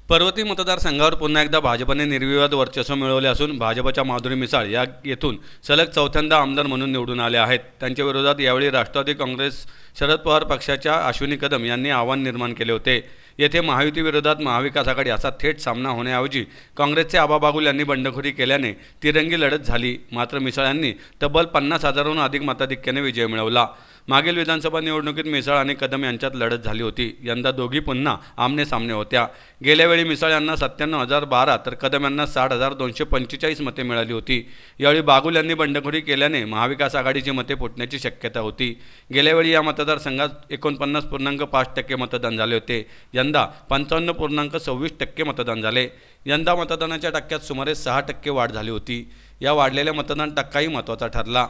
पर्वती मतदारसंघावर पुन्हा एकदा भाजपने निर्विवाद वर्चस्व मिळवले असून भाजपच्या माधुरी मिसाळ या येथून सलग चौथ्यांदा आमदार म्हणून निवडून आले आहेत। त्यांच्या विरोधात यावेळी राष्ट्रवादी काँग्रेस शरद पवार पक्षाच्या अश्विनी कदम यांनी आव्हान निर्माण केले होते। येथे महायुती विरोधात महाविकास आघाडी असा थेट सामना होण्याऐवजी काँग्रेसचे आबा बागुल यांनी बंडखोरी केल्याने तिरंगी लढत झाली। मात्र मिसाळ यांनी तब्बल 50,000हून अधिक मताधिक्याने विजय मिळवला। मागील विधानसभा निवडणुकीत मिसाळ आणि कदम यांच्यात लढत झाली होती। यंदा दोघी पुन्हा आमने सामने होत्या। गेल्या वेळी मिसाळ यांना 97,012 तर कदम यांना 60,245 मते मिळाली होती। यावेळी बागुल यांनी बंडखोरी केल्याने महाविकास आघाडीची मते फुटण्याची शक्यता होती। गेल्या वेळी या मतदारसंघात 49.5% मतदान झाले होते। यंदा 55.26% मतदान झाले। यंदा मतदानाच्या टक्क्यात सुमारे 6% वाढ झाली होती। या वाढलेल्या मतदान टक्काही महत्त्वाचा ठरला।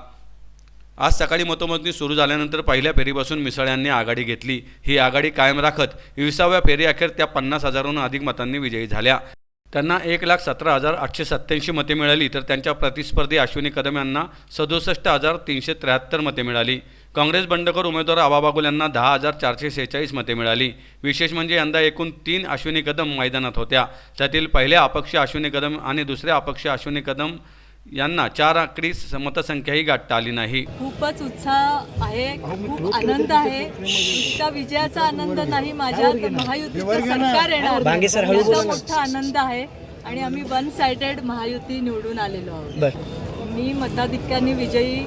आज सकाळी मतमोजणी सुरू झाल्यानंतर पहिल्या फेरीपासून मिसाळ यांनी आघाडी घेतली। ही आघाडी कायम राखत 20व्या फेरीअखेर त्या 50,000हून अधिक मतांनी विजयी झाल्या। त्यांना 1,17,887 मते मिळाली तर त्यांच्या प्रतिस्पर्धी अश्विनी कदम यांना 67,373 मते मिळाली। काँग्रेस बंडखोर उमेदवार आबा बागुल यांना 10,446 मते मिळाली। विशेष म्हणजे यंदा एकूण 3 अश्विनी कदम मैदानात होत्या। त्यातील पहिल्या अपक्ष अश्विनी कदम आणि दुसऱ्या अपक्ष अश्विनी कदम यांना 4 आकडी मतसंख्याही गाठता आली नाही। खूपच उत्साह आहे, खूप आनंद आहे। नुसता विजयाचा आनंद नाही, माझ्या महायुतीचं सरकार येणार याचा मोठा आनंद आहे आणि आम्ही वन साइडेड महायुती निवडून आलेलो आहोत। मी मताधिक्याने विजयी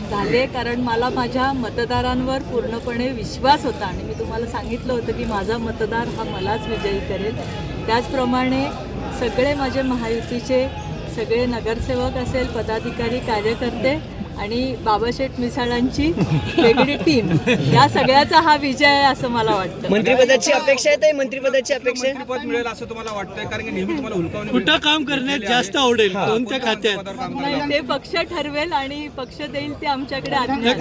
झाले कारण मला माझ्या मतदारांवर पूर्णपणे विश्वास होता आणि मी तुम्हाला सांगितलं होतं की माझा मतदार हा मलाच विजयी करेल। त्याचप्रमाणे सगळे माझे महायुतीचे सगळे नगरसेवक असेल, पदाधिकारी, कार्यकर्ते आणि बाबाशेठ मिसाळांची वेगळी टीम या सगळ्याचा हा विजय आहे असं मला वाटतं। मंत्रिपदाची अपेक्षा आहे, मंत्रिपदाची अपेक्षा आहे, मंत्रिपद मिळेल असं तुम्हाला वाटतंय? कारण की नेहमी तुम्हाला हुलकावणी कुठं काम करण्यात जास्त आवडेल, कोणत्या खात्यात? नाही, ते पक्ष ठरवेल आणि पक्ष देईल ते आमच्याकडे आज्ञा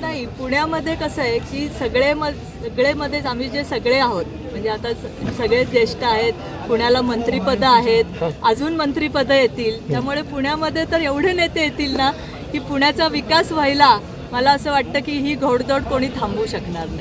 नाही। पुण्यामध्ये कसं आहे की सगळेमध्येच आम्ही जे सगळे आहोत म्हणजे आता सगळे ज्येष्ठ आहेत, पुण्याला मंत्रिपदं आहेत, अजून मंत्रिपदं येतील। त्यामुळे पुण्यामध्ये तर एवढे नेते येतील ना की पुण्याचा विकास व्हायला मला असं वाटतं की ही घोडदौड कोणी थांबवू शकणार नाही।